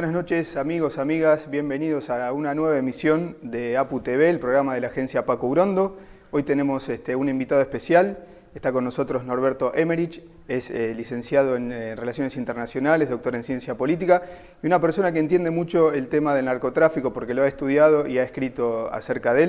Buenas noches amigos, amigas, bienvenidos a una nueva emisión de APU TV, el programa de la agencia Paco Urondo. Hoy tenemos un invitado especial, está con nosotros Norberto Emmerich, es licenciado en Relaciones Internacionales, doctor en Ciencia Política y una persona que entiende mucho el tema del narcotráfico porque lo ha estudiado y ha escrito acerca de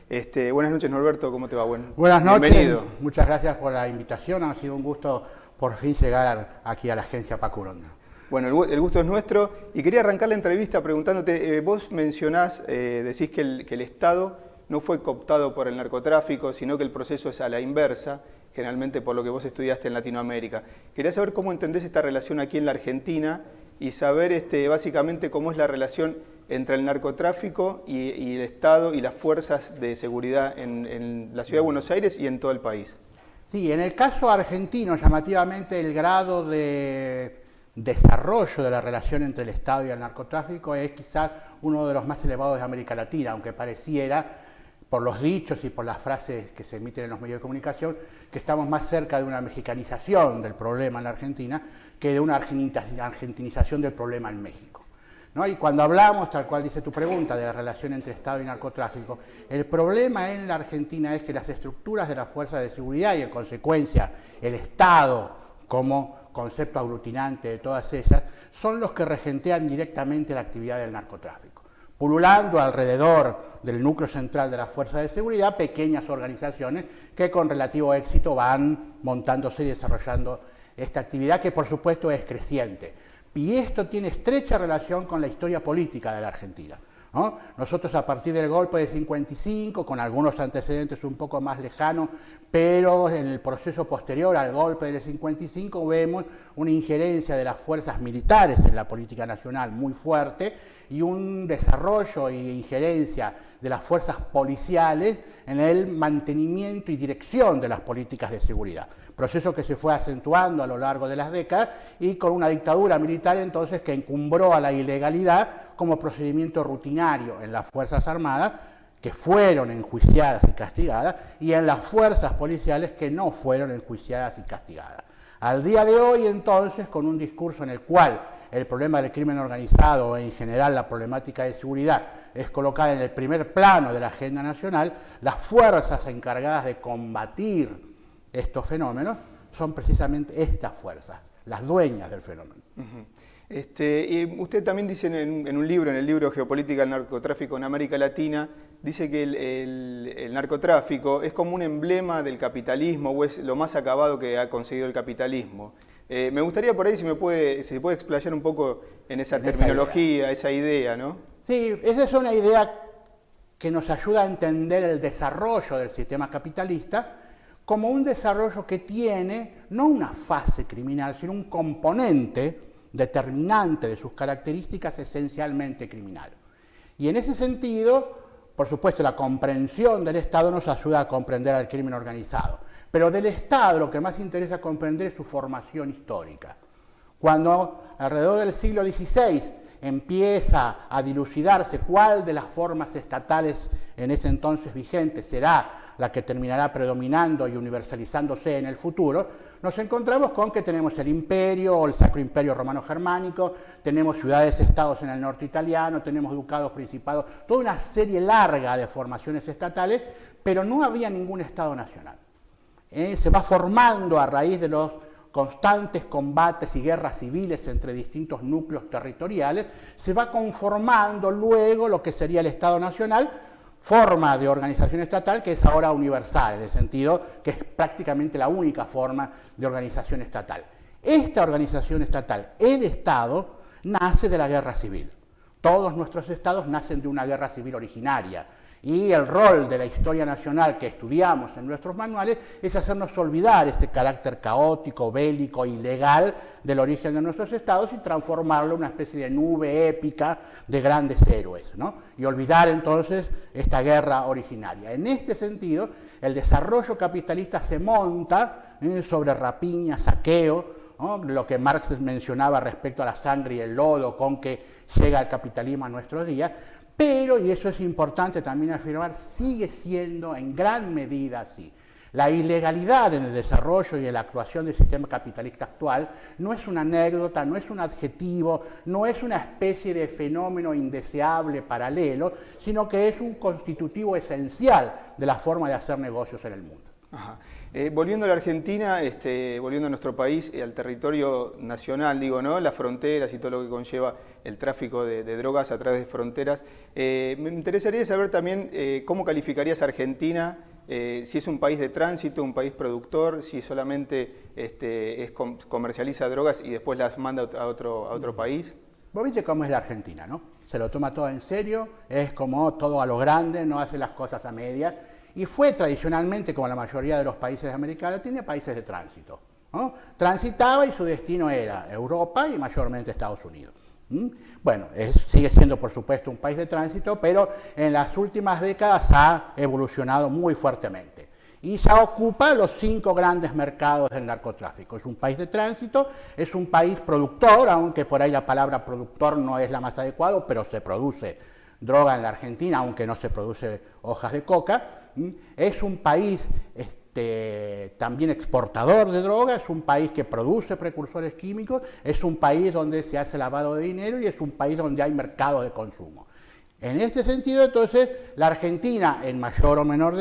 él. Buenas noches Norberto, ¿cómo te va? Buenas noches, bienvenido. Muchas gracias por la invitación, ha sido un gusto por fin llegar aquí a la agencia Paco Urondo. Bueno, el gusto es nuestro y quería arrancar la entrevista preguntándote, vos mencionás, decís que el Estado no fue cooptado por el narcotráfico, sino que el proceso es a la inversa, generalmente por lo que vos estudiaste en Latinoamérica. Quería saber cómo entendés esta relación aquí en la Argentina y saber básicamente cómo es la relación entre el narcotráfico y el Estado y las fuerzas de seguridad en la Ciudad de Buenos Aires y en todo el país. Sí, en el caso argentino, llamativamente el grado de desarrollo de la relación entre el Estado y el narcotráfico es quizás uno de los más elevados de América Latina, aunque pareciera, por los dichos y por las frases que se emiten en los medios de comunicación, que estamos más cerca de una mexicanización del problema en la Argentina que de una argentinización del problema en México, ¿no? Y cuando hablamos, tal cual dice tu pregunta, de la relación entre Estado y narcotráfico, el problema en la Argentina es que las estructuras de las fuerzas de seguridad y en consecuencia el Estado como concepto aglutinante de todas ellas, son los que regentean directamente la actividad del narcotráfico, pululando alrededor del núcleo central de la fuerza de seguridad pequeñas organizaciones que con relativo éxito van montándose y desarrollando esta actividad que por supuesto es creciente. Y esto tiene estrecha relación con la historia política de la Argentina, ¿no? Nosotros a partir del golpe de 55, con algunos antecedentes un poco más lejanos, pero en el proceso posterior al golpe del 55 vemos una injerencia de las fuerzas militares en la política nacional muy fuerte y un desarrollo e injerencia de las fuerzas policiales en el mantenimiento y dirección de las políticas de seguridad. Proceso que se fue acentuando a lo largo de las décadas y con una dictadura militar entonces que encumbró a la ilegalidad como procedimiento rutinario en las Fuerzas Armadas, que fueron enjuiciadas y castigadas, y en las fuerzas policiales que no fueron enjuiciadas y castigadas. Al día de hoy, entonces, con un discurso en el cual el problema del crimen organizado e en general la problemática de seguridad es colocada en el primer plano de la agenda nacional, las fuerzas encargadas de combatir estos fenómenos son precisamente estas fuerzas, las dueñas del fenómeno. Y usted también dice en un libro, en el libro Geopolítica del Narcotráfico en América Latina, dice que el narcotráfico es como un emblema del capitalismo o es lo más acabado que ha conseguido el capitalismo. Me gustaría por ahí si se puede explayar un poco en esa terminología, esa idea, ¿no? Sí, esa es una idea que nos ayuda a entender el desarrollo del sistema capitalista como un desarrollo que tiene no una fase criminal, sino un componente determinante de sus características esencialmente criminal. Y en ese sentido, por supuesto, la comprensión del Estado nos ayuda a comprender al crimen organizado. Pero del Estado lo que más interesa comprender es su formación histórica. Cuando alrededor del siglo XVI empieza a dilucidarse cuál de las formas estatales en ese entonces vigentes será la que terminará predominando y universalizándose en el futuro, nos encontramos con que tenemos el imperio o el Sacro Imperio Romano-Germánico, tenemos ciudades-estados en el norte italiano, tenemos ducados, principados, toda una serie larga de formaciones estatales, pero no había ningún Estado nacional. Se va formando a raíz de los constantes combates y guerras civiles entre distintos núcleos territoriales, se va conformando luego lo que sería el Estado Nacional, forma de organización estatal que es ahora universal, en el sentido que es prácticamente la única forma de organización estatal. Esta organización estatal, el Estado, nace de la guerra civil. Todos nuestros estados nacen de una guerra civil originaria. Y el rol de la historia nacional que estudiamos en nuestros manuales es hacernos olvidar este carácter caótico, bélico, ilegal del origen de nuestros estados y transformarlo en una especie de nube épica de grandes héroes, ¿no? Y olvidar entonces esta guerra originaria. En este sentido, el desarrollo capitalista se monta sobre rapiña, saqueo, ¿no? Lo que Marx mencionaba respecto a la sangre y el lodo con que llega el capitalismo a nuestros días. Pero, y eso es importante también afirmar, sigue siendo en gran medida así. La ilegalidad en el desarrollo y en la actuación del sistema capitalista actual no es una anécdota, no es un adjetivo, no es una especie de fenómeno indeseable paralelo, sino que es un constitutivo esencial de la forma de hacer negocios en el mundo. Ajá. Volviendo a la Argentina, volviendo a nuestro país, al territorio nacional, digo, ¿no? Las fronteras y todo lo que conlleva el tráfico de drogas a través de fronteras. Me interesaría saber también cómo calificarías a Argentina, si es un país de tránsito, un país productor, si solamente comercializa drogas y después las manda a otro país. Vos viste cómo es la Argentina, ¿no? Se lo toma todo en serio, es como todo a lo grande, no hace las cosas a medias. Y fue tradicionalmente, como la mayoría de los países de América Latina, países de tránsito, ¿no? Transitaba y su destino era Europa y mayormente Estados Unidos. Bueno, sigue siendo por supuesto un país de tránsito, pero en las últimas décadas ha evolucionado muy fuertemente. Y ya ocupa los 5 grandes mercados del narcotráfico. Es un país de tránsito, es un país productor, aunque por ahí la palabra productor no es la más adecuada, pero se produce droga en la Argentina, aunque no se produce hojas de coca. Es un país también exportador de droga, es un país que produce precursores químicos, es un país donde se hace lavado de dinero y es un país donde hay mercado de consumo. En este sentido, entonces, la Argentina, en mayor o menor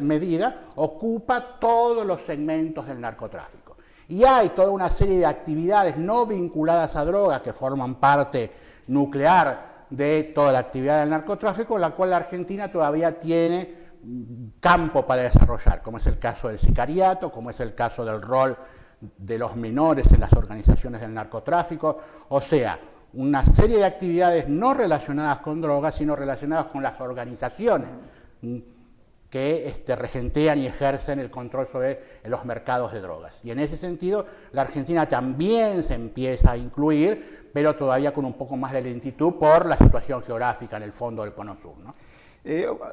medida, ocupa todos los segmentos del narcotráfico. Y hay toda una serie de actividades no vinculadas a drogas que forman parte nuclear de toda la actividad del narcotráfico, en la cual la Argentina todavía tiene campo para desarrollar, como es el caso del sicariato, como es el caso del rol de los menores en las organizaciones del narcotráfico, o sea, una serie de actividades no relacionadas con drogas, sino relacionadas con las organizaciones que regentean y ejercen el control sobre los mercados de drogas. Y en ese sentido, la Argentina también se empieza a incluir, pero todavía con un poco más de lentitud por la situación geográfica en el fondo del Cono Sur, ¿no?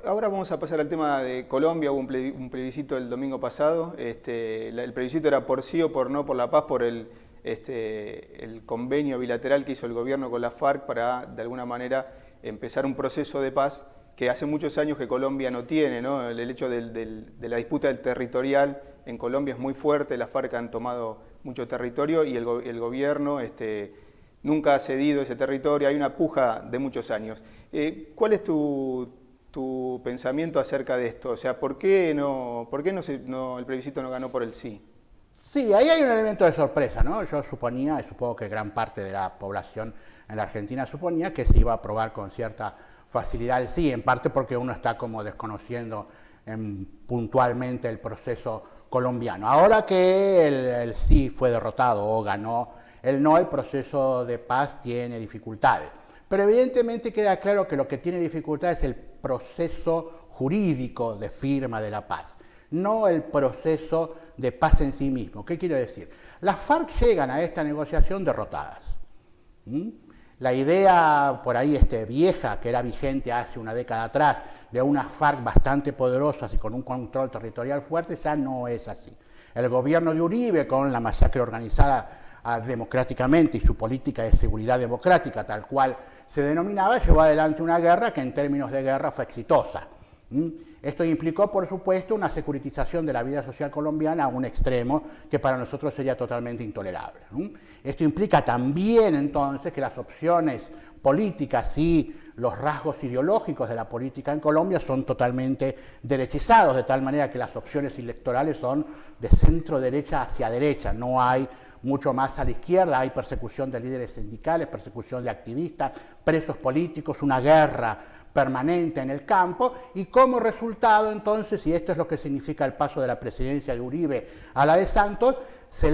Ahora vamos a pasar al tema de Colombia. Hubo un plebiscito el domingo pasado. El plebiscito era por sí o por no, por la paz, por el convenio bilateral que hizo el gobierno con la FARC para, de alguna manera, empezar un proceso de paz que hace muchos años que Colombia no tiene, ¿no? El hecho de la disputa del territorial en Colombia es muy fuerte. Las FARC han tomado mucho territorio y el gobierno nunca ha cedido ese territorio. Hay una puja de muchos años. ¿Cuál es tu pensamiento acerca de esto? O sea, ¿por qué el plebiscito no ganó por el sí? Sí, ahí hay un elemento de sorpresa, ¿no? Yo supongo que gran parte de la población en la Argentina suponía que se iba a aprobar con cierta facilidad el sí, en parte porque uno está como desconociendo puntualmente el proceso colombiano. Ahora que el sí fue derrotado o ganó el no, el proceso de paz tiene dificultades. Pero evidentemente queda claro que lo que tiene dificultad es el proceso jurídico de firma de la paz, no el proceso de paz en sí mismo. ¿Qué quiero decir? Las FARC llegan a esta negociación derrotadas. La idea por ahí vieja, que era vigente hace una década atrás, de unas FARC bastante poderosas y con un control territorial fuerte, ya no es así. El gobierno de Uribe, con la masacre organizada democráticamente y su política de seguridad democrática, tal cual se denominaba, llevó adelante una guerra que en términos de guerra fue exitosa. Esto implicó, por supuesto, una securitización de la vida social colombiana a un extremo que para nosotros sería totalmente intolerable. Esto implica también, entonces, que las opciones políticas y los rasgos ideológicos de la política en Colombia son totalmente derechizados, de tal manera que las opciones electorales son de centro derecha hacia derecha, no hay mucho más a la izquierda, hay persecución de líderes sindicales, persecución de activistas, presos políticos, una guerra permanente en el campo, y como resultado entonces, y esto es lo que significa el paso de la presidencia de Uribe a la de Santos, se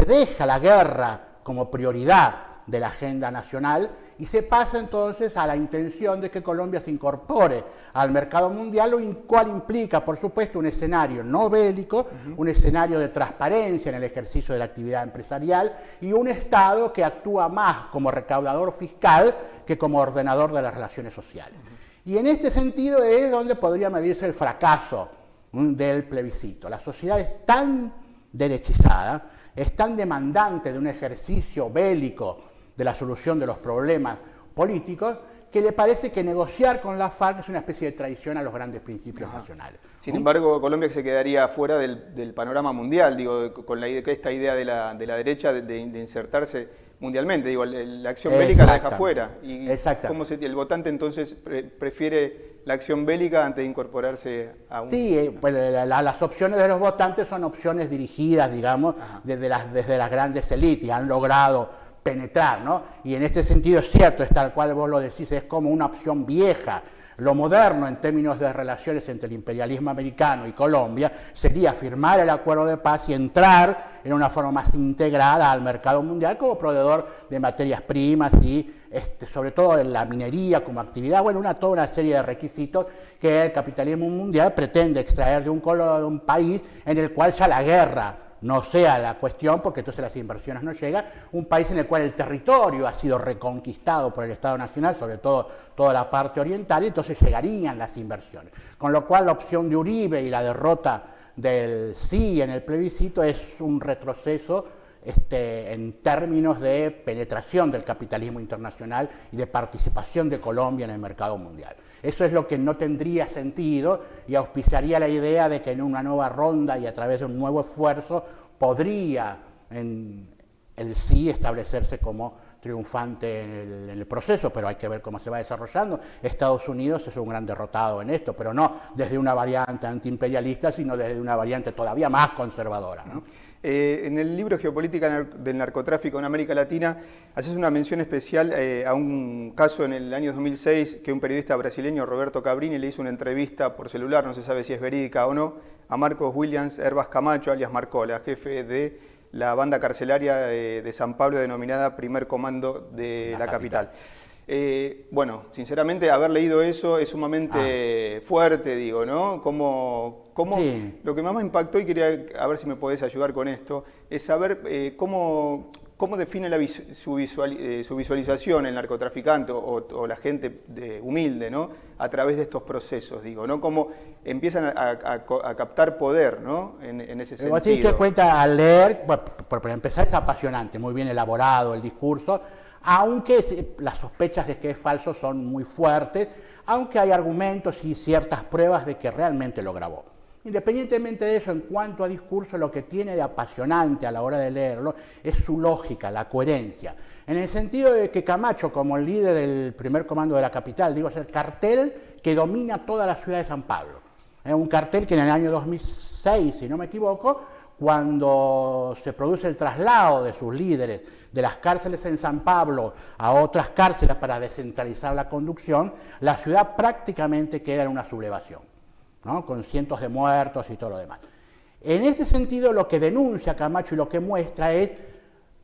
deja la guerra como prioridad de la agenda nacional y se pasa entonces a la intención de que Colombia se incorpore al mercado mundial, lo cual implica, por supuesto, un escenario no bélico, un escenario de transparencia en el ejercicio de la actividad empresarial y un Estado que actúa más como recaudador fiscal que como ordenador de las relaciones sociales. Y en este sentido es donde podría medirse el fracaso del plebiscito. La sociedad es tan derechizada, es tan demandante de un ejercicio bélico de la solución de los problemas políticos, que le parece que negociar con la FARC es una especie de traición a los grandes principios nacionales. Sin embargo, Colombia se quedaría fuera del panorama mundial, digo, con esta idea de la derecha de insertarse mundialmente, digo, la acción bélica la deja fuera. Y ¿cómo el votante entonces prefiere la acción bélica antes de incorporarse a un... Sí, pues las opciones de los votantes son opciones dirigidas, digamos, desde las grandes élites, y han logrado penetrar, ¿no? Y en este sentido es cierto, es tal cual vos lo decís, es como una opción vieja. Lo moderno en términos de relaciones entre el imperialismo americano y Colombia sería firmar el acuerdo de paz y entrar en una forma más integrada al mercado mundial como proveedor de materias primas y sobre todo en la minería como actividad, bueno, toda una serie de requisitos que el capitalismo mundial pretende extraer de un país en el cual ya la guerra no sea la cuestión, porque entonces las inversiones no llegan, un país en el cual el territorio ha sido reconquistado por el Estado Nacional, sobre todo toda la parte oriental, y entonces llegarían las inversiones. Con lo cual la opción de Uribe y la derrota del sí en el plebiscito es un retroceso en términos de penetración del capitalismo internacional y de participación de Colombia en el mercado mundial. Eso es lo que no tendría sentido y auspiciaría la idea de que en una nueva ronda y a través de un nuevo esfuerzo podría el sí establecerse como triunfante en el proceso, pero hay que ver cómo se va desarrollando. Estados Unidos es un gran derrotado en esto, pero no desde una variante antiimperialista, sino desde una variante todavía más conservadora, ¿no? En el libro Geopolítica del narcotráfico en América Latina, haces una mención especial a un caso en el año 2006 que un periodista brasileño, Roberto Cabrini, le hizo una entrevista por celular, no se sabe si es verídica o no, a Marcos Williams Herbas Camacho, alias Marcola, jefe de la banda carcelaria de San Pablo denominada Primer Comando de la capital. Bueno, sinceramente, haber leído eso es sumamente fuerte, digo, ¿no? Sí. Lo que más me impactó, y quería a ver si me podés ayudar con esto, es saber cómo define su visualización el narcotraficante o la gente humilde, ¿no? A través de estos procesos, digo, ¿no? Cómo empiezan a captar poder, ¿no? En ese sentido. Vos te diste cuenta al leer, bueno, por empezar es apasionante, muy bien elaborado el discurso, aunque las sospechas de que es falso son muy fuertes, aunque hay argumentos y ciertas pruebas de que realmente lo grabó. Independientemente de eso, en cuanto a discurso, lo que tiene de apasionante a la hora de leerlo es su lógica, la coherencia. En el sentido de que Camacho, como el líder del primer comando de la capital, digo, es el cartel que domina toda la ciudad de San Pablo. Es un cartel que en el año 2006, si no me equivoco, cuando se produce el traslado de sus líderes de las cárceles en San Pablo a otras cárceles para descentralizar la conducción, la ciudad prácticamente queda en una sublevación, ¿no? Con cientos de muertos y todo lo demás. En ese sentido, lo que denuncia Camacho y lo que muestra es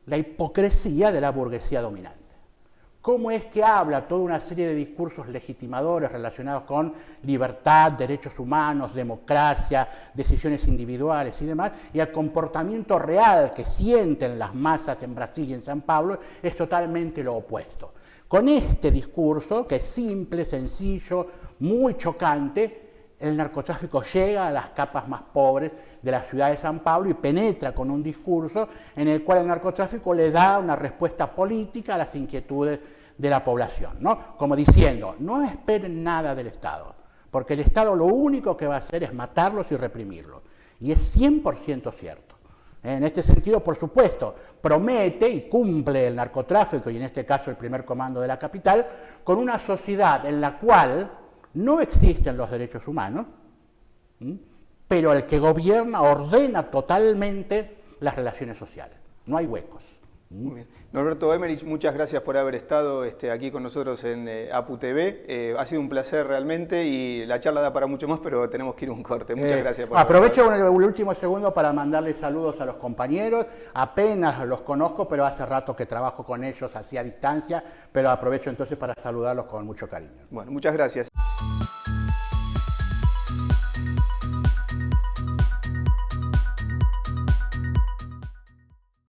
la hipocresía de la burguesía dominante. ¿Cómo es que habla toda una serie de discursos legitimadores relacionados con libertad, derechos humanos, democracia, decisiones individuales y demás, y el comportamiento real que sienten las masas en Brasil y en San Pablo es totalmente lo opuesto? Con este discurso, que es simple, sencillo, muy chocante, el narcotráfico llega a las capas más pobres de la ciudad de San Pablo y penetra con un discurso en el cual el narcotráfico le da una respuesta política a las inquietudes de la población, ¿no? Como diciendo, no esperen nada del Estado, porque el Estado lo único que va a hacer es matarlos y reprimirlos. Y es 100% cierto. En este sentido, por supuesto, promete y cumple el narcotráfico, y en este caso el primer comando de la capital, con una sociedad en la cual no existen los derechos humanos, pero el que gobierna ordena totalmente las relaciones sociales. No hay huecos. Muy bien. Norberto Emmerich, muchas gracias por haber estado aquí con nosotros en APU TV. Ha sido un placer realmente y la charla da para mucho más, pero tenemos que ir a un corte. Muchas gracias por aprovecho el último segundo para mandarles saludos a los compañeros. Apenas los conozco, pero hace rato que trabajo con ellos así a distancia, pero aprovecho entonces para saludarlos con mucho cariño. Bueno, muchas gracias.